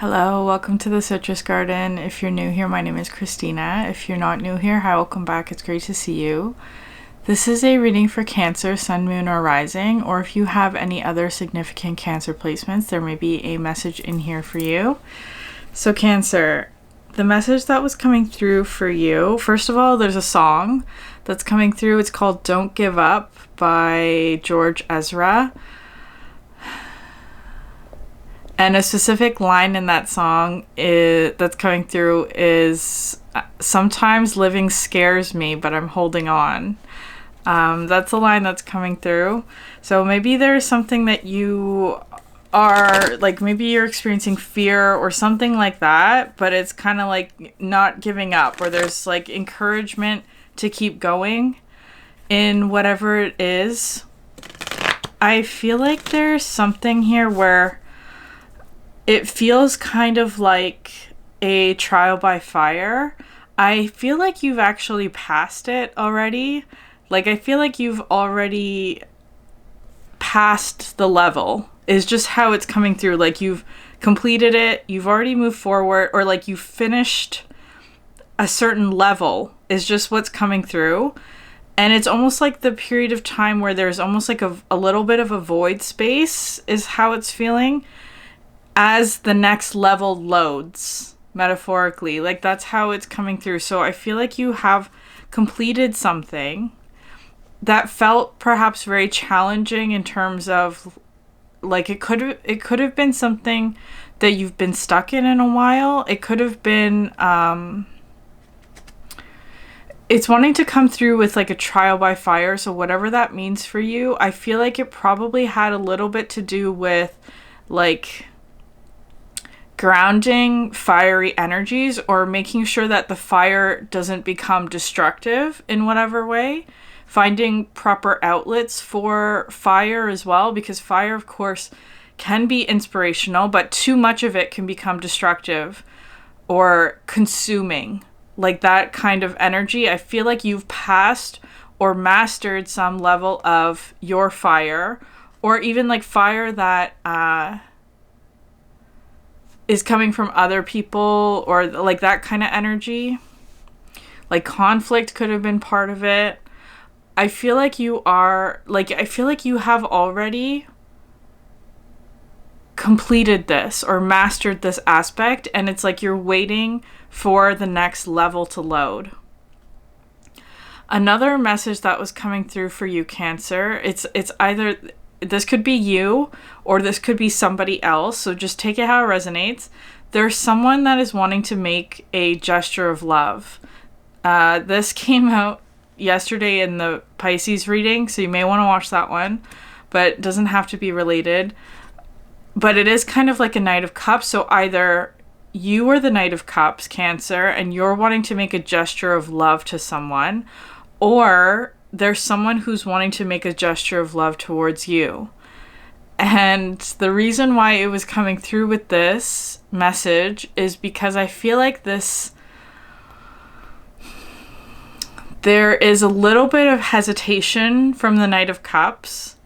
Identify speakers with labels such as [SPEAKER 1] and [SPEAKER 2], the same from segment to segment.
[SPEAKER 1] Hello, welcome to the Citrus Garden. If you're new here, my name is Christina. If you're not new here, hi, welcome back. It's great to see you. This is a reading for Cancer, Sun, Moon, or Rising, or if you have any other significant Cancer placements, there may be a message in here for you. So Cancer, the message that was coming through for you, first of all, there's a song that's coming through. It's called Don't Give Up by George Ezra. And a specific line in that song that's coming through is, sometimes living scares me, but I'm holding on. That's a line that's coming through. So maybe there's something that you are, like, maybe you're experiencing fear or something like that, but it's kind of like not giving up, or there's like encouragement to keep going in whatever it is. I feel like there's something here where it feels kind of like a trial by fire. I feel like you've actually passed it already. Like, I feel like you've already passed the level, is just how it's coming through. Like, you've completed it, you've already moved forward, or like you finished a certain level is just what's coming through. And it's almost like the period of time where there's almost like a little bit of a void space is how it's feeling as the next level loads, metaphorically. Like, that's how it's coming through. So I feel like you have completed something that felt perhaps very challenging in terms of, like, it could have been something that you've been stuck in a while. It could have been it's wanting to come through with like a trial by fire. So whatever that means for you, I feel like it probably had a little bit to do with like grounding fiery energies, or making sure that the fire doesn't become destructive in whatever way. Finding proper outlets for fire as well, because fire, of course, can be inspirational, but too much of it can become destructive or consuming. Like that kind of energy. I feel like you've passed or mastered some level of your fire, or even like fire that is coming from other people, or like that kind of energy. Like conflict could have been part of it. I feel like you have already completed this or mastered this aspect, and it's like you're waiting for the next level to load. Another message that was coming through for you, Cancer, it's either this could be you or this could be somebody else, so just take it how it resonates. There's someone that is wanting to make a gesture of love. This came out yesterday in the Pisces reading, so you may want to watch that one, but it doesn't have to be related. But it is kind of like a Knight of Cups, so either you are the Knight of Cups, Cancer, and you're wanting to make a gesture of love to someone, or there's someone who's wanting to make a gesture of love towards you. And the reason why it was coming through with this message is because I feel like there is a little bit of hesitation from the Knight of Cups,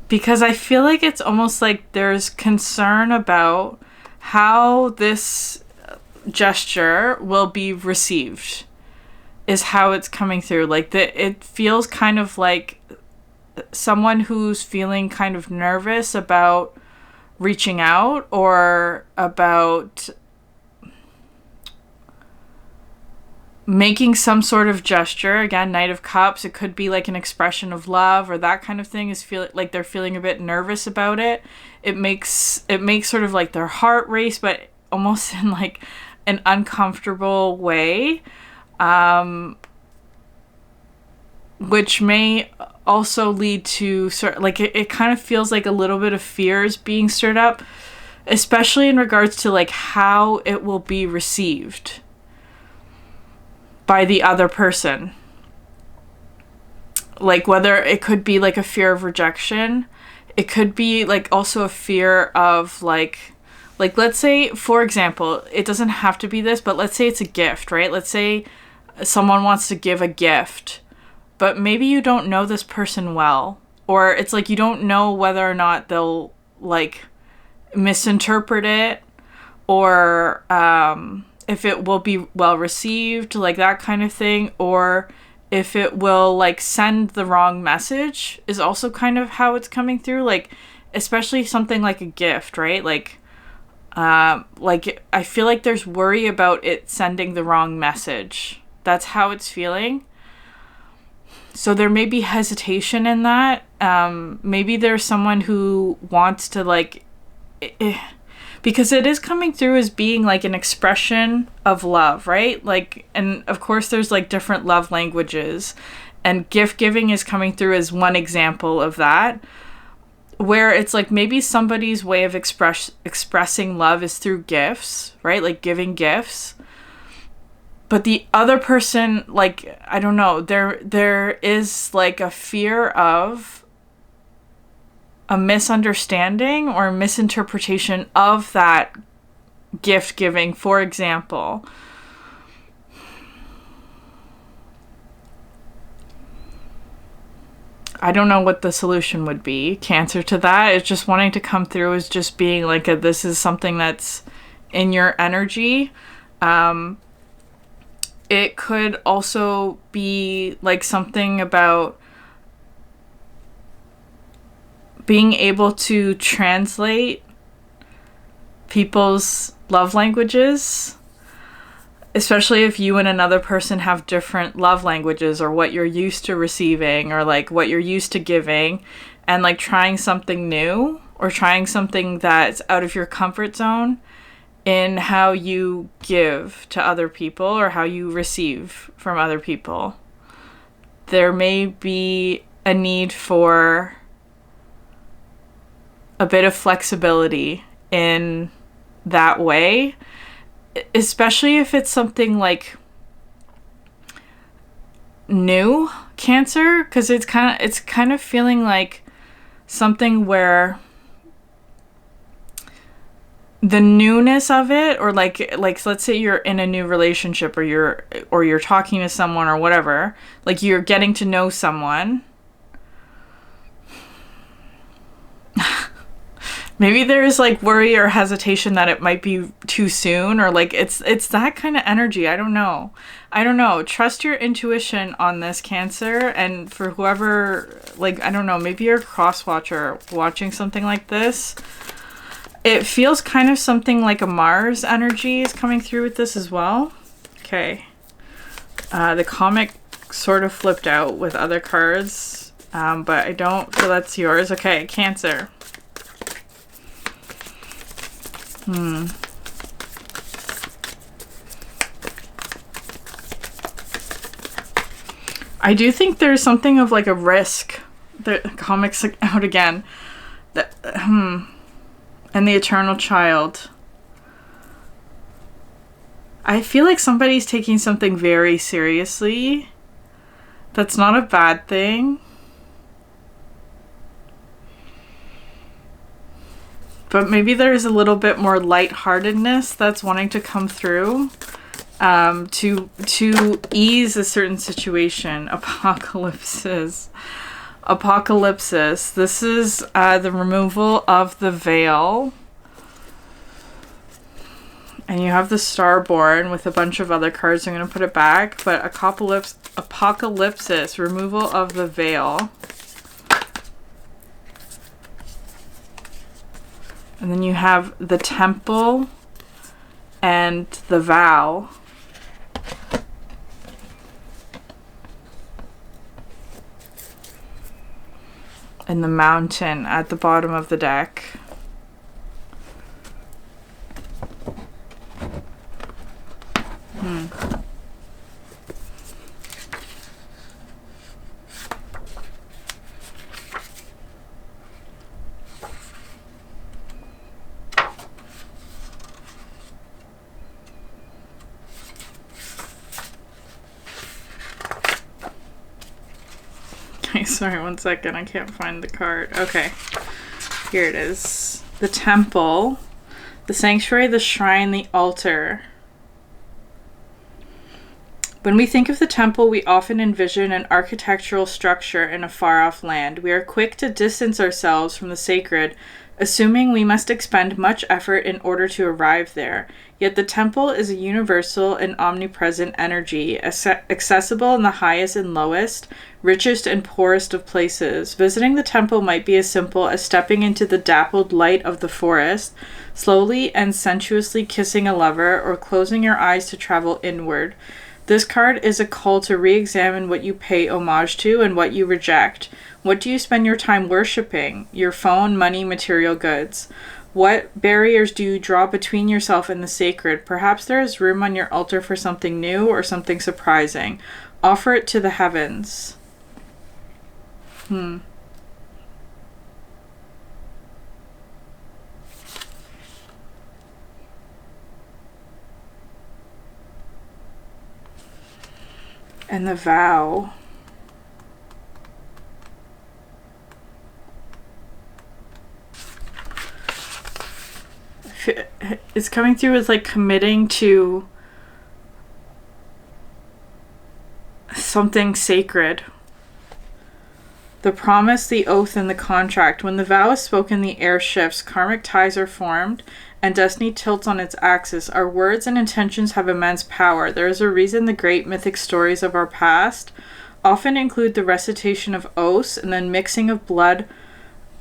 [SPEAKER 1] because I feel like it's almost like there's concern about how this gesture will be received, is how it's coming through. Like, it feels kind of like someone who's feeling kind of nervous about reaching out, or about making some sort of gesture. Again, Knight of Cups, it could be like an expression of love or that kind of thing, is feel like they're feeling a bit nervous about it. It makes sort of like their heart race, but almost in like an uncomfortable way, which may also lead to sort of like it kind of feels like a little bit of fears being stirred up, especially in regards to like how it will be received by the other person. Like, whether it could be like a fear of rejection, it could be like also a fear of like let's say, for example, it doesn't have to be this, but let's say it's a gift, right? Let's say someone wants to give a gift, but maybe you don't know this person well, or it's like you don't know whether or not they'll like misinterpret it, or if it will be well received, like that kind of thing, or if it will like send the wrong message is also kind of how it's coming through. Like, especially something like a gift, right? Like I feel like there's worry about it sending the wrong message. That's how it's feeling. So there may be hesitation in that. Maybe there's someone who wants to like, because it is coming through as being like an expression of love, right? Like, and of course there's like different love languages, and gift giving is coming through as one example of that, where it's like maybe somebody's way of expressing love is through gifts, right? Like giving gifts. But the other person, like, I don't know, there is like a fear of a misunderstanding or misinterpretation of that gift giving, for example. I don't know what the solution would be, Cancer, to that. It's just wanting to come through as just being like this is something that's in your energy. It could also be like something about being able to translate people's love languages, especially if you and another person have different love languages, or what you're used to receiving, or like what you're used to giving, and like trying something new or trying something that's out of your comfort zone in how you give to other people or how you receive from other people. There may be a need for a bit of flexibility in that way, especially if it's something like new, Cancer, because it's kind of feeling like something where the newness of it, or like let's say you're in a new relationship, or you're talking to someone or whatever, like you're getting to know someone. Maybe there's like worry or hesitation that it might be too soon, or like it's that kind of energy. I don't know. Trust your intuition on this, Cancer. And for whoever, like, I don't know, maybe you're a cross watcher watching something like this. It feels kind of something like a Mars energy is coming through with this as well. Okay. The comic sort of flipped out with other cards, but I don't feel that's yours. Okay, Cancer. I do think there's something of like a risk. The comics out again. And the Eternal Child. I feel like somebody's taking something very seriously. That's not a bad thing. But maybe there's a little bit more lightheartedness that's wanting to come through to ease a certain situation. Apocalypses. This is the removal of the veil. And you have the Starborn with a bunch of other cards. I'm going to put it back. But Apocalypsis, removal of the veil. And then you have the Temple and the Vow. And the Mountain at the bottom of the deck. Sorry, one second. I can't find the card. Okay. Here it is. The Temple, the Sanctuary, the Shrine, the Altar. When we think of the temple, we often envision an architectural structure in a far-off land. We are quick to distance ourselves from the sacred assuming we must expend much effort in order to arrive there. Yet the temple is a universal and omnipresent energy, accessible in the highest and lowest, richest and poorest of places. Visiting the temple might be as simple as stepping into the dappled light of the forest, slowly and sensuously kissing a lover, or closing your eyes to travel inward. This card is a call to re-examine what you pay homage to and what you reject. What do you spend your time worshipping? Your phone, money, material goods. What barriers do you draw between yourself and the sacred? Perhaps there is room on your altar for something new or something surprising. Offer it to the heavens. And the vow. It's coming through as like committing to something sacred. The promise, the oath, and the contract. When the vow is spoken, the air shifts, karmic ties are formed, and destiny tilts on its axis. Our words and intentions have immense power. There is a reason the great mythic stories of our past often include the recitation of oaths and then mixing of blood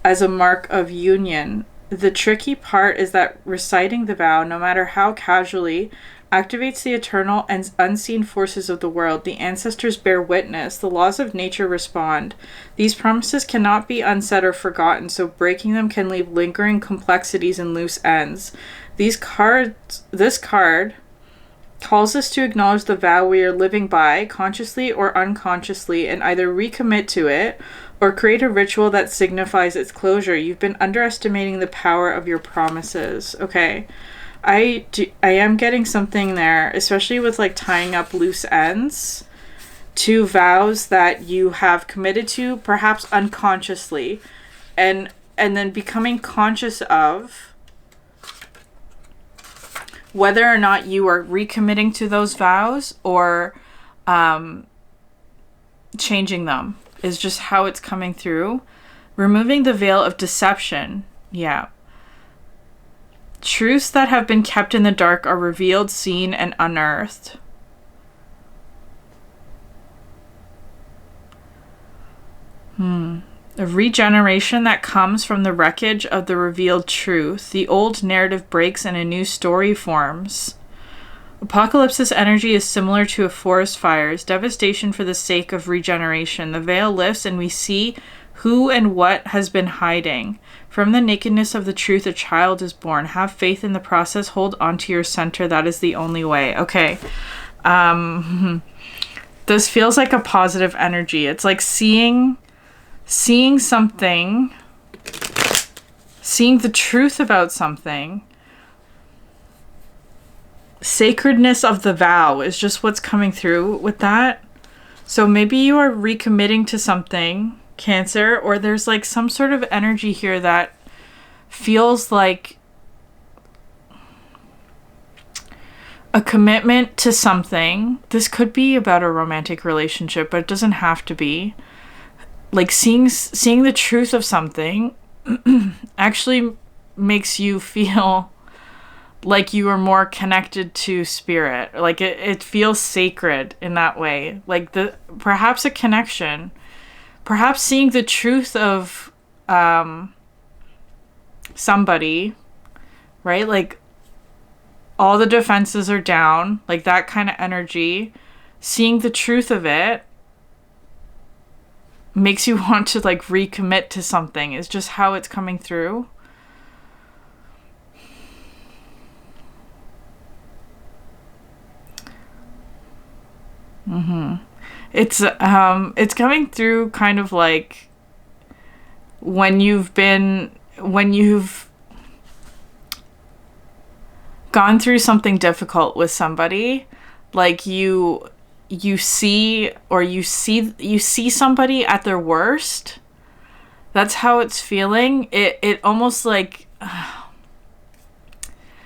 [SPEAKER 1] as a mark of union. The tricky part is that reciting the vow, no matter how casually, activates the eternal and unseen forces of the world. The ancestors bear witness. The laws of nature respond. These promises cannot be unsaid or forgotten, so breaking them can leave lingering complexities and loose ends. This card calls us to acknowledge the vow we are living by, consciously or unconsciously, and either recommit to it or create a ritual that signifies its closure. You've been underestimating the power of your promises. Okay. I am getting something there, especially with like tying up loose ends to vows that you have committed to, perhaps unconsciously, and then becoming conscious of whether or not you are recommitting to those vows or changing them is just how it's coming through. Removing the veil of deception. Yeah. Truths that have been kept in the dark are revealed, seen, and unearthed. A regeneration that comes from the wreckage of the revealed truth. The old narrative breaks and a new story forms. Apocalypse's energy is similar to a forest fire's devastation for the sake of regeneration. The veil lifts and we see who and what has been hiding. From the nakedness of the truth, a child is born. Have faith in the process. Hold on to your center. That is the only way. Okay. This feels like a positive energy. It's like seeing something, seeing the truth about something. Sacredness of the vow is just what's coming through with that. So maybe you are recommitting to something, Cancer, or there's like some sort of energy here that feels like a commitment to something. This could be about a romantic relationship, but it doesn't have to be. Like seeing the truth of something actually makes you feel like you are more connected to spirit. Like it feels sacred in that way. Like perhaps a connection. Perhaps seeing the truth of somebody, right? Like all the defenses are down, like that kind of energy. Seeing the truth of it makes you want to like recommit to something is just how it's coming through. It's coming through kind of like when you've gone through something difficult with somebody, like you see somebody at their worst. That's how it's feeling. It almost like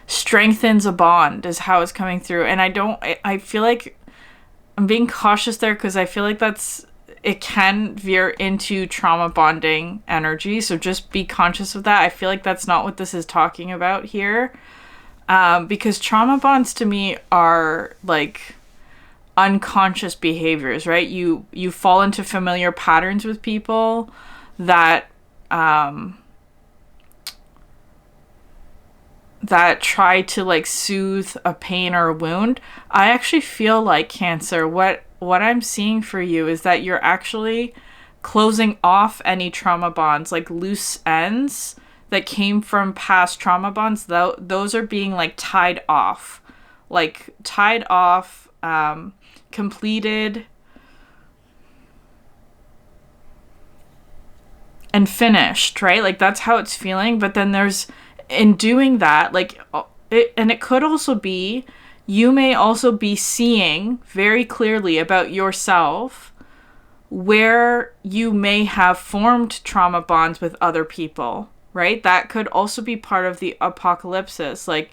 [SPEAKER 1] strengthens a bond is how it's coming through. And I feel like I'm being cautious there because I feel like it can veer into trauma bonding energy. So just be conscious of that. I feel like that's not what this is talking about here. Because trauma bonds to me are like unconscious behaviors, right? You fall into familiar patterns with people that that try to like soothe a pain or a wound. I actually feel like, Cancer, what I'm seeing for you is that you're actually closing off any trauma bonds, like loose ends that came from past trauma bonds. Those are being like tied off, completed and finished, right? Like that's how it's feeling. But then there's, in doing that, like it could also be, you may also be seeing very clearly about yourself where you may have formed trauma bonds with other people, right? That could also be part of the apocalypsis, like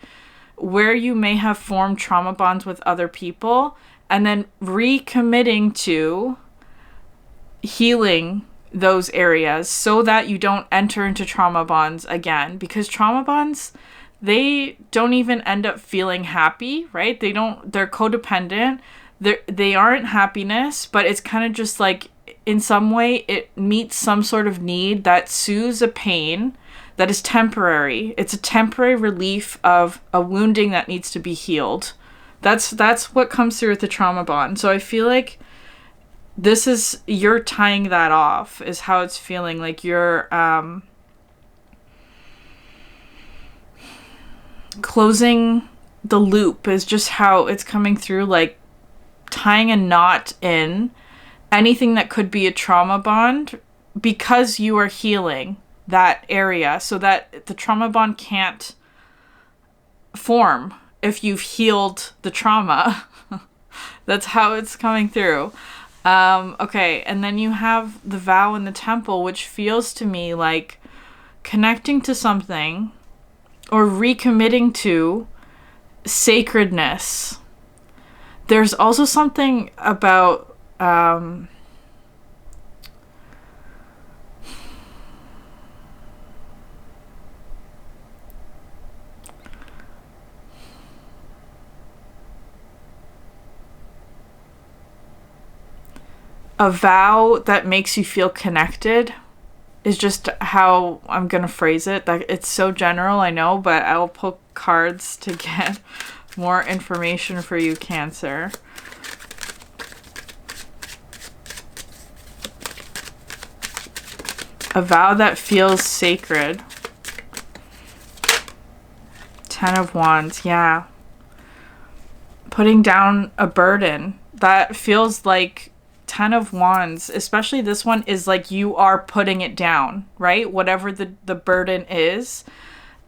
[SPEAKER 1] where you may have formed trauma bonds with other people and then recommitting to healing those areas so that you don't enter into trauma bonds again. Because trauma bonds, they don't even end up feeling happy, right? They're codependent. They aren't happiness, but it's kind of just like, in some way, it meets some sort of need that soothes a pain that is temporary. It's a temporary relief of a wounding that needs to be healed. That's what comes through with the trauma bond. So I feel like you're tying that off, is how it's feeling. Like you're closing the loop is just how it's coming through, like tying a knot in anything that could be a trauma bond, because you are healing that area so that the trauma bond can't form if you've healed the trauma. That's how it's coming through. Okay, and then you have the vow in the temple, which feels to me like connecting to something or recommitting to sacredness. There's also something about a vow that makes you feel connected, is just how I'm gonna phrase it. That it's so general, I know, but I'll pull cards to get more information for you, Cancer. A vow that feels sacred. 10 of Wands, yeah. Putting down a burden. That feels like 10 of Wands, especially this one, is like you are putting it down, right? Whatever the burden is.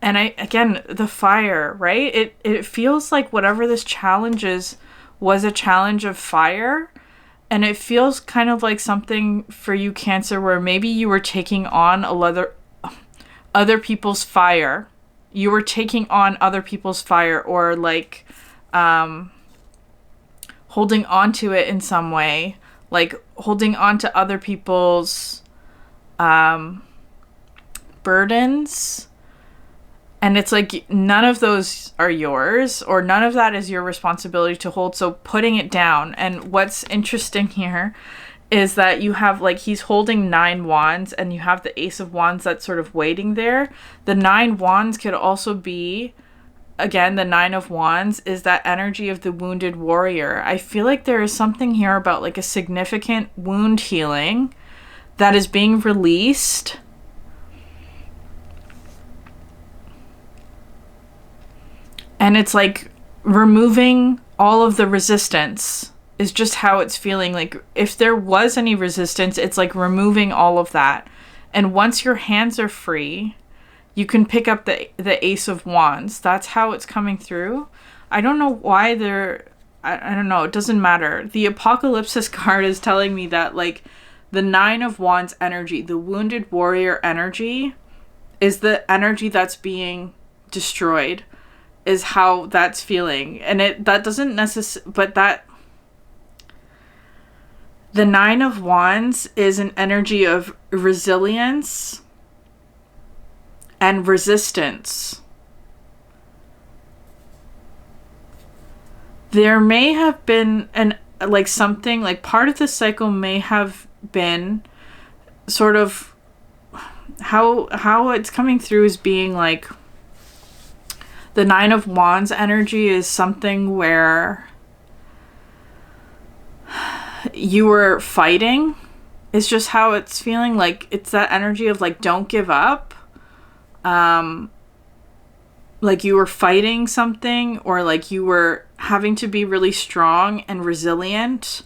[SPEAKER 1] And again, the fire, right? It feels like whatever this challenge is was a challenge of fire. And it feels kind of like something for you, Cancer, where maybe you were taking on other people's fire. You were taking on other people's fire, or like holding on to it in some way. Like holding on to other people's burdens. And it's like none of those are yours, or none of that is your responsibility to hold. So putting it down. And what's interesting here is that you have, like, he's holding 9 wands and you have the Ace of Wands that's sort of waiting there. The 9 wands could also be, again, the 9 of Wands is that energy of the wounded warrior. I feel like there is something here about like a significant wound healing that is being released. And it's like removing all of the resistance is just how it's feeling. Like if there was any resistance, it's like removing all of that. And once your hands are free, you can pick up the Ace of Wands. That's how it's coming through. I don't know why I don't know. It doesn't matter. The Apocalypsis card is telling me that like the 9 of Wands energy, the wounded warrior energy, is the energy that's being destroyed, is how that's feeling. And that doesn't necessarily, but The Nine of Wands is an energy of resilience and resistance. There may have been something, like part of the cycle may have been sort of how it's coming through is being like the Nine of Wands energy is something where you were fighting. It's just how it's feeling. Like it's that energy of like, don't give up. Like you were fighting something, or like you were having to be really strong and resilient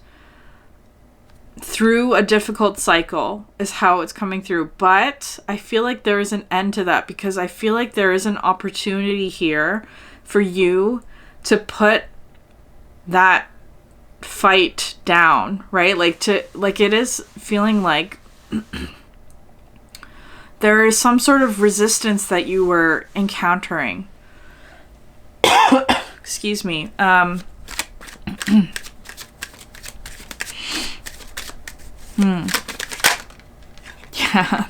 [SPEAKER 1] through a difficult cycle is how it's coming through. But I feel like there is an end to that, because I feel like there is an opportunity here for you to put that fight down, right? Like it is feeling like there is some sort of resistance that you were encountering. Excuse me. Yeah,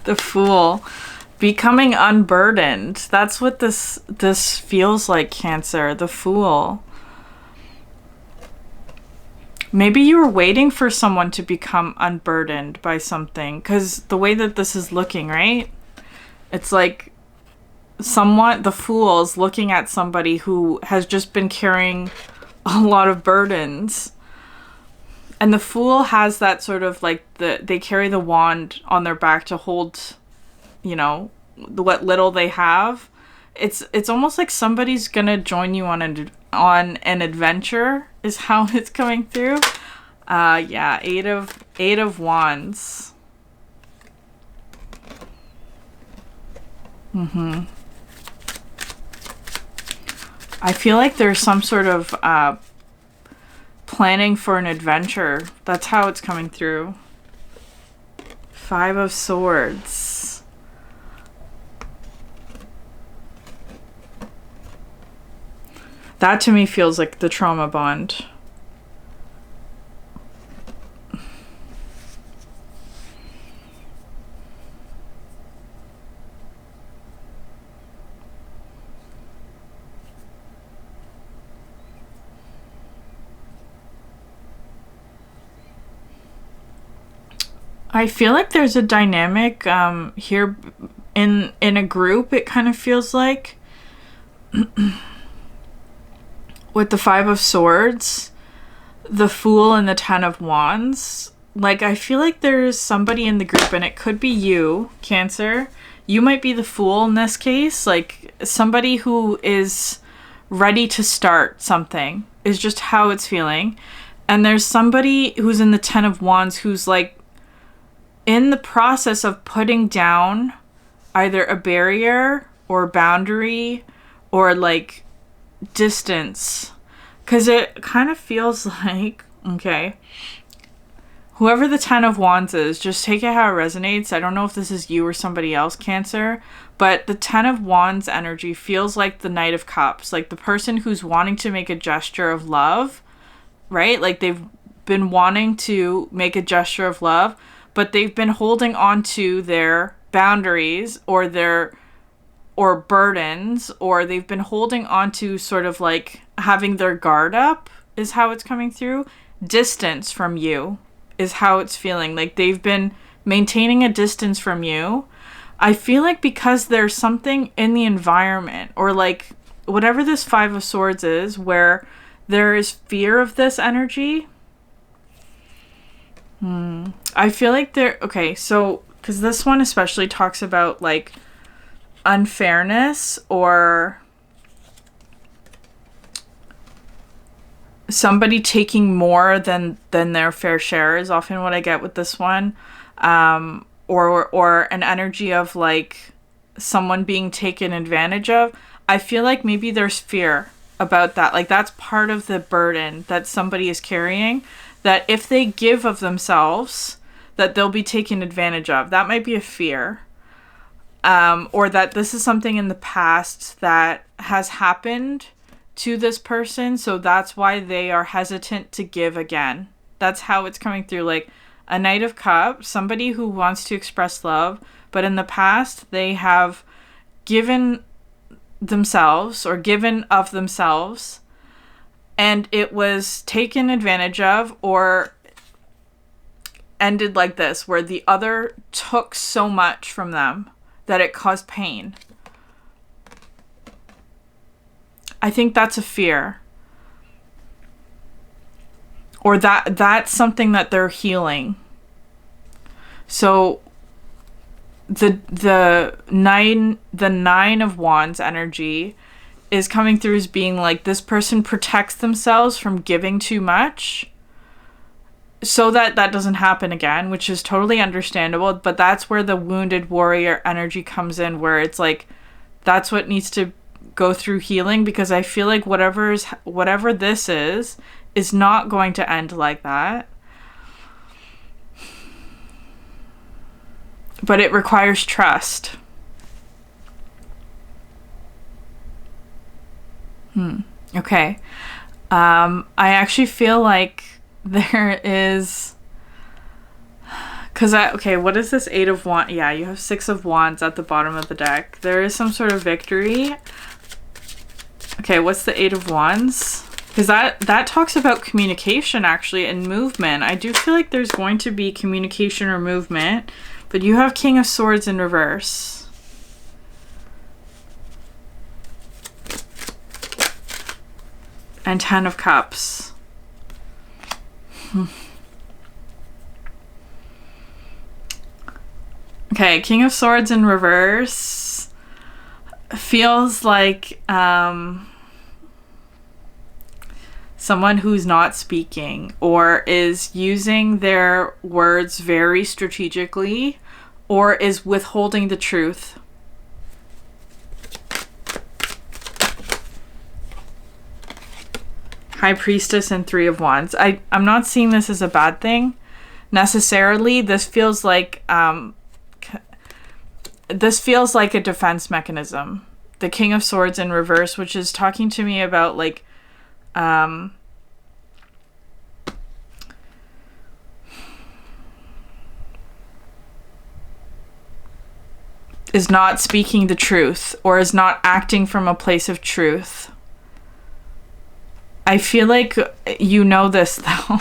[SPEAKER 1] the Fool. Becoming unburdened. That's what this feels like, Cancer. The Fool. Maybe you were waiting for someone to become unburdened by something, because the way that this is looking, right? It's like the Fool is looking at somebody who has just been carrying a lot of burdens. And the Fool has that sort of like they carry the wand on their back to hold, what little they have. It's almost like somebody's gonna join you on an adventure is how it's coming through. Yeah, eight of Wands. I feel like there's some sort of planning for an adventure. That's how it's coming through. Five of Swords. That to me feels like the trauma bond. I feel like there's a dynamic here in a group. It kind of feels like with the Five of Swords, the Fool, and the Ten of Wands. Like I feel like there's somebody in the group, and it could be you, Cancer. You might be the Fool in this case. Like somebody who is ready to start something is just how it's feeling. And there's somebody who's in the Ten of Wands who's like in the process of putting down either a barrier or boundary or like distance, because it kind of feels like, okay, whoever the Ten of Wands is, just take it how it resonates. I don't know if this is you or somebody else, Cancer, but the Ten of Wands energy feels like the Knight of Cups, like the person who's wanting to make a gesture of love, right? Like they've been wanting to make a gesture of love, but they've been holding on to their boundaries or burdens, or they've been holding on to sort of like having their guard up is how it's coming through. Distance from you is how it's feeling. Like they've been maintaining a distance from you. I feel like because there's something in the environment, or like whatever this Five of Swords is, where there is fear of this energy. I feel like okay, so because this one especially talks about like unfairness or somebody taking more than their fair share is often what I get with this one, or an energy of like someone being taken advantage of. I feel like maybe there's fear about that, like that's part of the burden that somebody is carrying, that if they give of themselves that they'll be taken advantage of. That might be a fear. Or that this is something in the past that has happened to this person, so that's why they are hesitant to give again. That's how it's coming through. Like A Knight of Cups, somebody who wants to express love, but in the past they have given themselves or given of themselves, and it was taken advantage of or ended like this, where the other took so much from them that it caused pain. I think that's a fear. Or that's something that they're healing. So the nine of Wands energy is coming through as being like, this person protects themselves from giving too much so that doesn't happen again, which is totally understandable. But that's where the wounded warrior energy comes in, where it's like, that's what needs to go through healing, because I feel like whatever this is not going to end like that. But it requires trust. Okay. I actually feel like there is... what is this 8 of Wands? Yeah, you have 6 of Wands at the bottom of the deck. There is some sort of victory. Okay, what's the 8 of Wands? Because that talks about communication, actually, and movement. I do feel like there's going to be communication or movement, but you have King of Swords in reverse. And 10 of Cups. Okay, King of Swords in reverse feels like someone who's not speaking or is using their words very strategically or is withholding the truth. High Priestess and 3 of Wands. I'm not seeing this as a bad thing necessarily. This feels like a defense mechanism. The King of Swords in reverse, which is talking to me about like is not speaking the truth or is not acting from a place of truth. I feel like you know this though.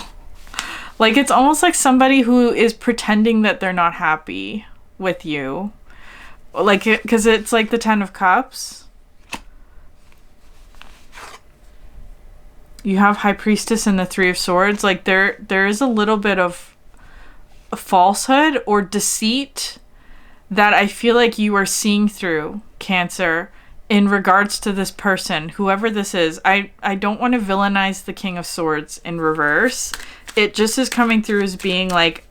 [SPEAKER 1] Like it's almost like somebody who is pretending that they're not happy with you. Like, because it's like the 10 of Cups. You have High Priestess and the 3 of Swords. Like there is a little bit of a falsehood or deceit that I feel like you are seeing through, Cancer, in regards to this person, whoever this is. I don't want to villainize the King of Swords in reverse. It just is coming through as being like,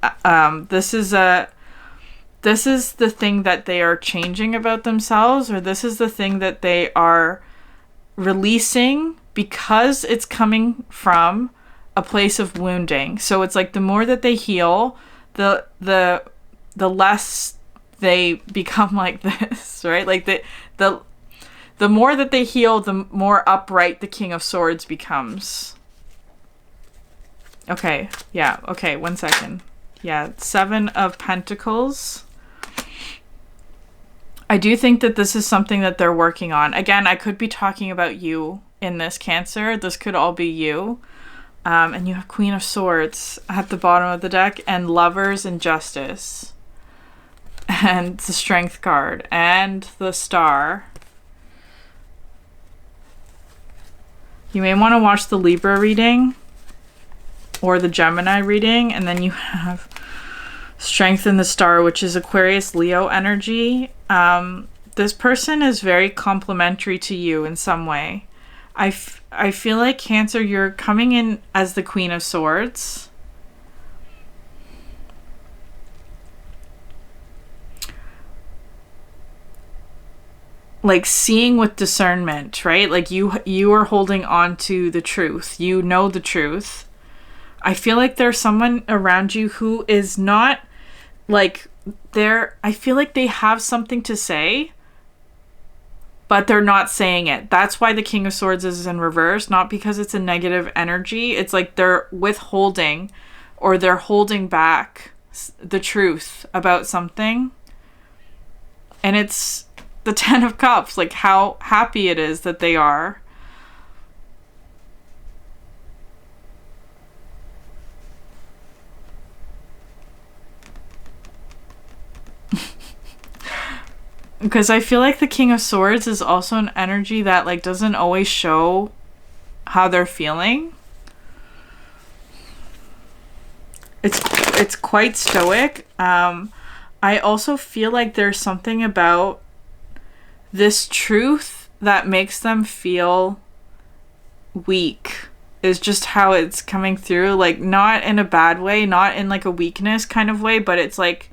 [SPEAKER 1] this is the thing that they are changing about themselves, or this is the thing that they are releasing because it's coming from a place of wounding. So it's like the more that they heal, the less they become like this, right? Like the more that they heal, the more upright the King of Swords becomes. Okay, yeah, okay, 1 second. Yeah, 7 of Pentacles. I do think that this is something that they're working on. Again, I could be talking about you in this, Cancer. This could all be you. And you have Queen of Swords at the bottom of the deck, and Lovers and Justice. And the Strength card, and the Star. You may want to watch the Libra reading or the Gemini reading, and then you have Strength and the Star, which is Aquarius Leo energy. This person is very complimentary to you in some way. I feel like, Cancer, you're coming in as the Queen of Swords. Like seeing with discernment, right? Like you are holding on to the truth. You know the truth. I feel like there's someone around you who is not like I feel like they have something to say, but they're not saying it. That's why the King of Swords is in reverse, not because it's a negative energy. It's like they're withholding or they're holding back the truth about something. And it's the 10 of Cups, like how happy it is that they are. Because I feel like the King of Swords is also an energy that like doesn't always show how they're feeling. It's quite stoic. I also feel like there's something about this truth that makes them feel weak, is just how it's coming through. Like, not in a bad way, not in like a weakness kind of way, but it's like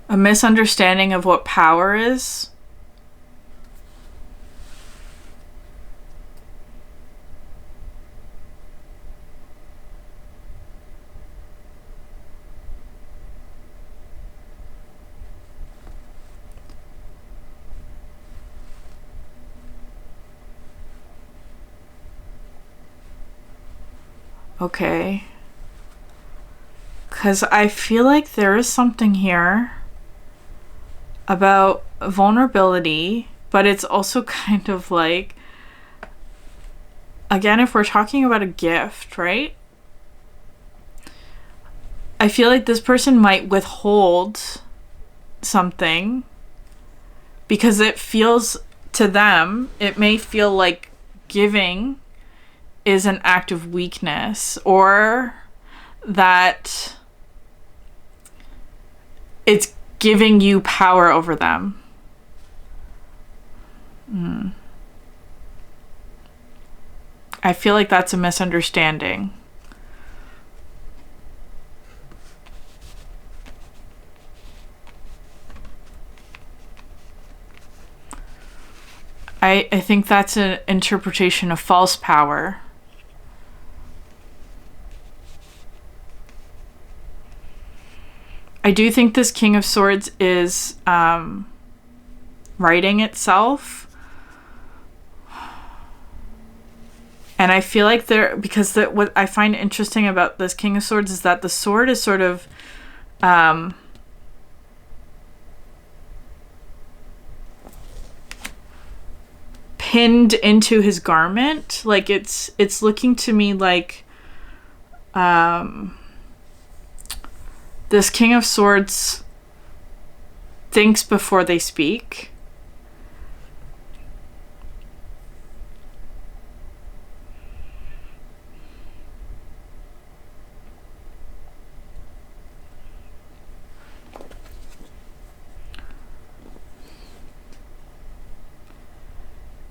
[SPEAKER 1] a misunderstanding of what power is. Okay. Because I feel like there is something here about vulnerability, but it's also kind of like, again, if we're talking about a gift, right? I feel like this person might withhold something because it feels, to them, it may feel like giving is an act of weakness, or that it's giving you power over them. I feel like that's a misunderstanding. I think that's an interpretation of false power. I do think this King of Swords is writing itself. And I feel like because what I find interesting about this King of Swords is that the sword is sort of pinned into his garment. Like it's looking to me like this King of Swords thinks before they speak.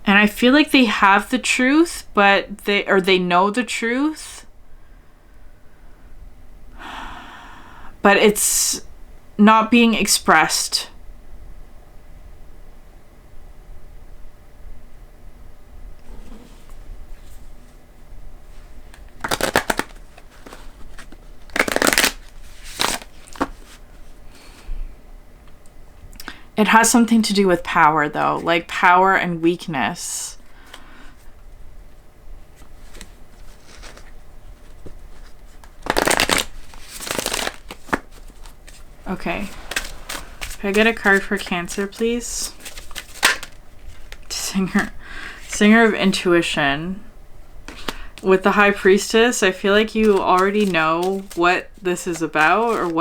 [SPEAKER 1] And I feel like they have the truth, but they know the truth, but it's not being expressed. It has something to do with power, though, like power and weakness. Okay. Can I get a card for Cancer, please? Singer of Intuition. With the High Priestess, I feel like you already know what this is about,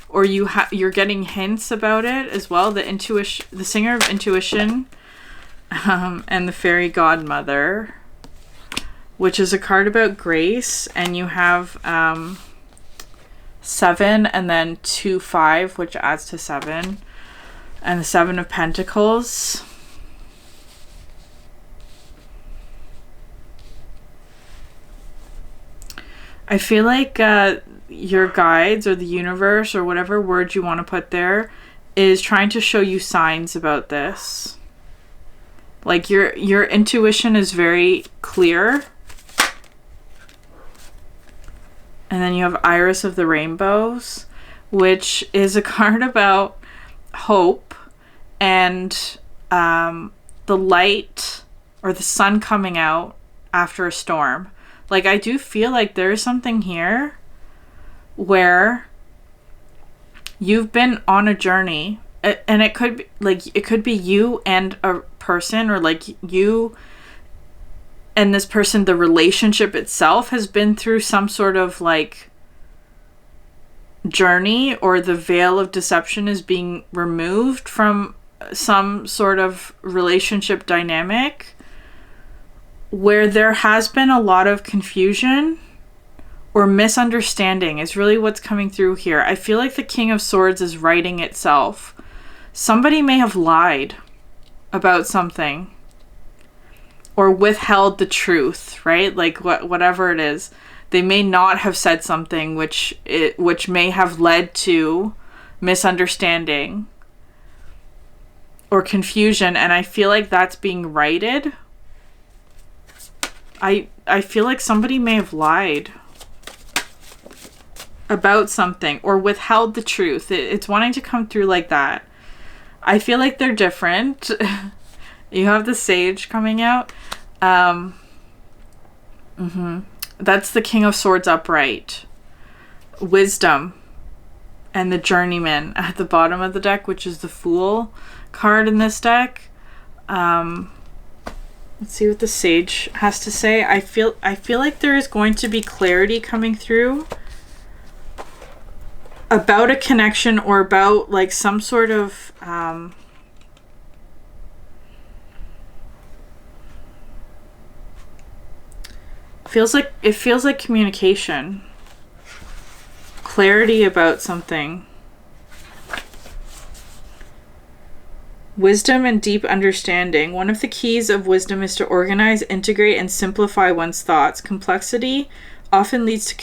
[SPEAKER 1] or you're getting hints about it as well. The Singer of Intuition, and the Fairy Godmother, which is a card about grace, and you have 7 and then 2, 5, which adds to 7, and the 7 of Pentacles. I feel like your guides or the universe or whatever word you want to put there is trying to show you signs about this. Like your intuition is very clear. And then you have Iris of the Rainbows, which is a card about hope and the light or the sun coming out after a storm. Like, I do feel like there is something here where you've been on a journey, and it could be like, it could be you and a person, or like you and this person, the relationship itself has been through some sort of like journey, or the veil of deception is being removed from some sort of relationship dynamic where there has been a lot of confusion or misunderstanding is really what's coming through here. I feel like the King of Swords is righting itself. Somebody may have lied about something or withheld the truth, right? Like whatever it is. They may not have said something which may have led to misunderstanding or confusion, and I feel like that's being righted. I feel like somebody may have lied about something or withheld the truth. It's wanting to come through like that. I feel like they're different. You have the Sage coming out. That's the King of Swords upright. Wisdom and the Journeyman at the bottom of the deck, which is the Fool card in this deck. Let's see what the Sage has to say. I feel like there is going to be clarity coming through about a connection, or about like some sort of it feels like communication, clarity about something. Wisdom and deep understanding. One of the keys of wisdom is to organize, integrate, and simplify one's thoughts. Complexity often leads to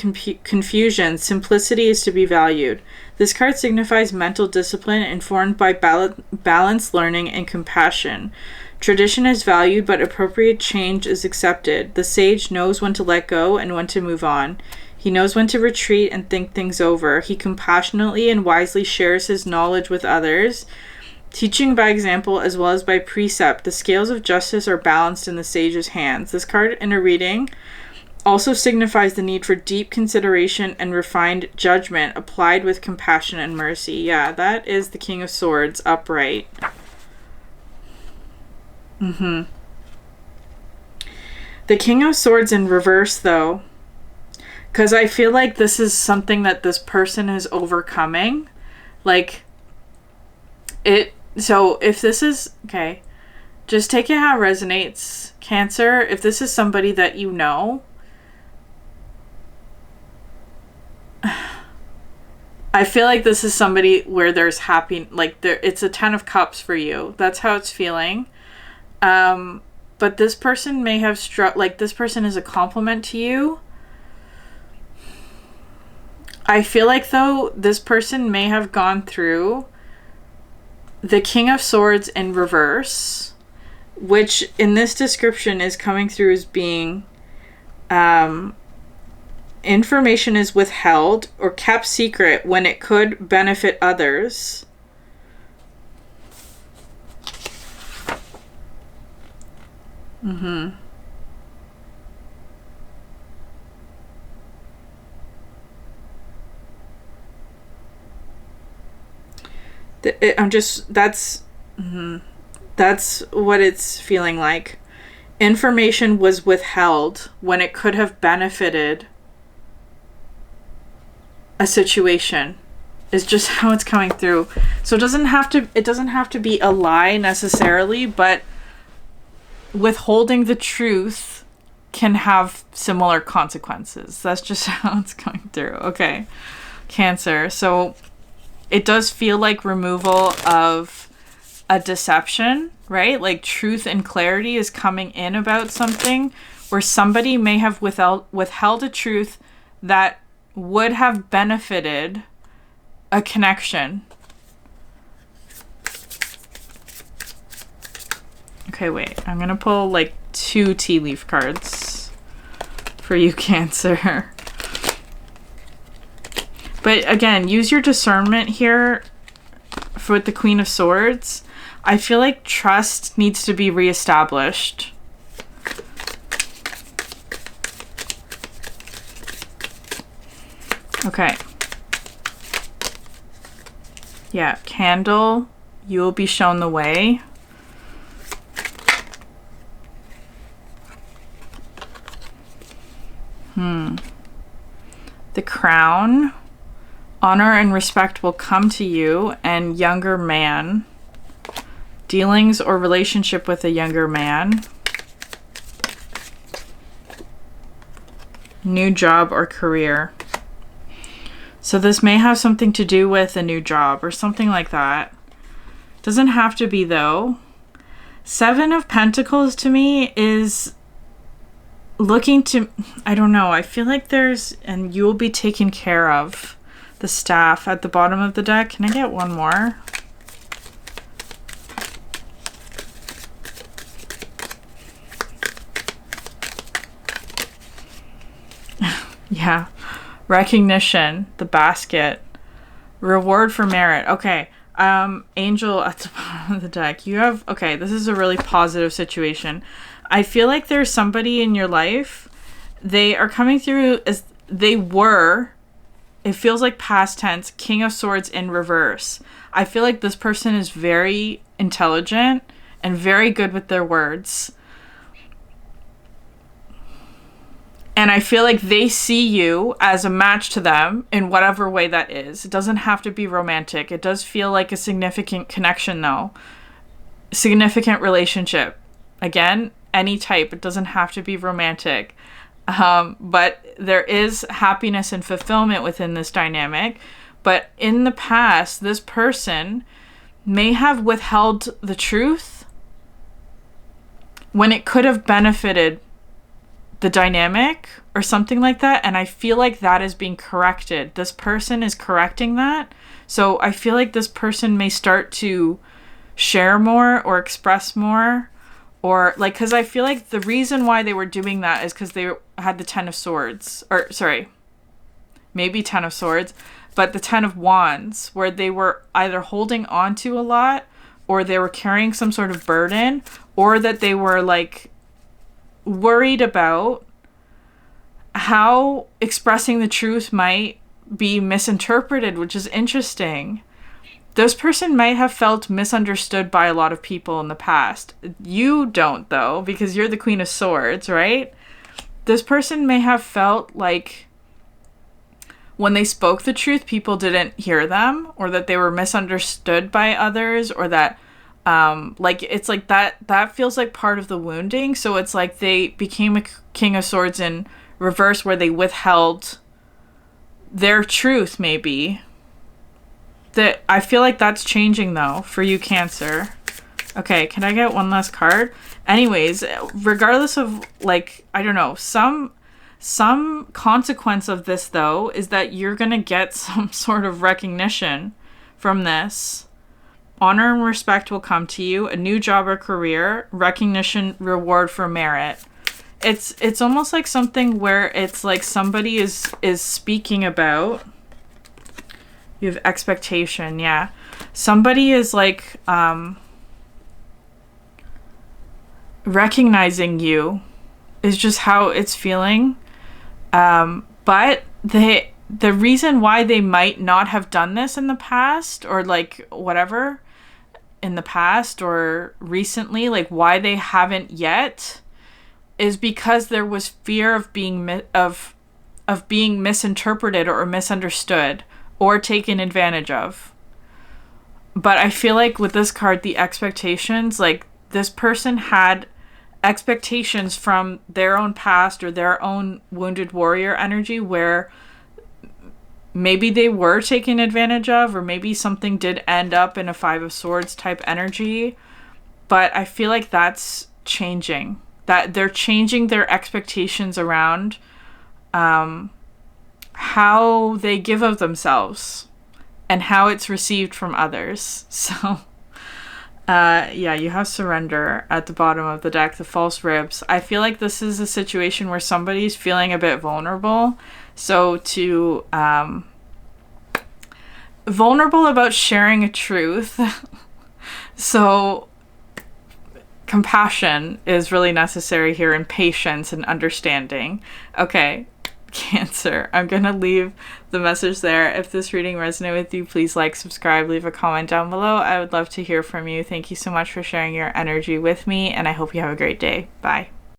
[SPEAKER 1] confusion. Simplicity is to be valued. This card signifies mental discipline informed by balanced learning and compassion. Tradition is valued, but appropriate change is accepted. The Sage knows when to let go and when to move on. He knows when to retreat and think things over. He compassionately and wisely shares his knowledge with others, teaching by example as well as by precept. The scales of justice are balanced in the Sage's hands. This card in a reading also signifies the need for deep consideration and refined judgment applied with compassion and mercy. Yeah, that is the King of Swords upright. The King of Swords in reverse, though, because I feel like this is something that this person is overcoming. Like, so if this is, okay, just take it how it resonates, Cancer. If this is somebody that you know, I feel like this is somebody where there's happy, like it's a 10 of Cups for you. That's how it's feeling. But this person may have like this person is a compliment to you. I feel like, though, this person may have gone through the King of Swords in reverse, which in this description is coming through as being information is withheld or kept secret when it could benefit others. That's what it's feeling like. Information was withheld when it could have benefited a situation, is just how it's coming through. So it doesn't have to be a lie necessarily, but withholding the truth can have similar consequences. That's just how it's coming through. Okay, Cancer. So it does feel like removal of a deception, right? Like truth and clarity is coming in about something where somebody may have withheld a truth that would have benefited a connection. Okay, wait. I'm going to pull like 2 tea leaf cards for you, Cancer. But again, use your discernment here with the Queen of Swords. I feel like trust needs to be reestablished. Okay. Yeah, candle, you will be shown the way. The crown, honor and respect will come to you, and younger man, dealings or relationship with a younger man, new job or career. So this may have something to do with a new job or something like that. Doesn't have to be though. 7 of Pentacles to me is looking to, I don't know, I feel like there's, and you will be taken care of. The staff at the bottom of the deck. Can I get one more? Yeah. Recognition, the basket, reward for merit. Okay. Angel at the bottom of the deck. You have, okay, this is a really positive situation. I feel like there's somebody in your life. They are coming through as they were. It feels like past tense, King of Swords in reverse. I feel like this person is very intelligent and very good with their words. And I feel like they see you as a match to them in whatever way that is. It doesn't have to be romantic. It does feel like a significant connection, though. Significant relationship. Again, any type. It doesn't have to be romantic. But there is happiness and fulfillment within this dynamic. But in the past, this person may have withheld the truth when it could have benefited the dynamic or something like that, and I feel like that is being corrected. This person is correcting that. So I feel like this person may start to share more or express more, or like, because I feel like the reason why they were doing that is because they had the 10 of Swords, or sorry, maybe 10 of Swords, but the 10 of Wands, where they were either holding on to a lot, or they were carrying some sort of burden, or that they were like worried about how expressing the truth might be misinterpreted, which is interesting. This person might have felt misunderstood by a lot of people in the past. You don't, though, because you're the Queen of Swords, right? This person may have felt like when they spoke the truth, people didn't hear them, or that they were misunderstood by others, or that like it's like that feels like part of the wounding. So it's like they became a King of Swords in reverse, where they withheld their truth, maybe. That I feel like that's changing though for you, Cancer. Okay, can I get one last card? Anyways, regardless of, like, I don't know, some consequence of this though is that you're gonna get some sort of recognition from this. Honor and respect will come to you, a new job or career, recognition, reward for merit. It's almost like something where it's like somebody is speaking about, you have expectation, yeah. Somebody is like recognizing you is just how it's feeling. But the reason why they might not have done this in the past, or like whatever, in the past or recently, like why they haven't yet, is because there was fear of being being misinterpreted or misunderstood or taken advantage of. But I feel like with this card, the expectations, like this person had expectations from their own past or their own wounded warrior energy, where maybe they were taken advantage of, or maybe something did end up in a 5 of Swords type energy. But I feel like that's changing. That they're changing their expectations around how they give of themselves and how it's received from others. So, yeah, you have surrender at the bottom of the deck, the false ribs. I feel like this is a situation where somebody's feeling a bit vulnerable. So to vulnerable about sharing a truth So compassion is really necessary here, and patience and understanding. Okay, Cancer, I'm gonna leave the message there. If this reading resonated with you, please like, subscribe, leave a comment down below. I would love to hear from you. Thank you so much for sharing your energy with me, and I hope you have a great day. Bye.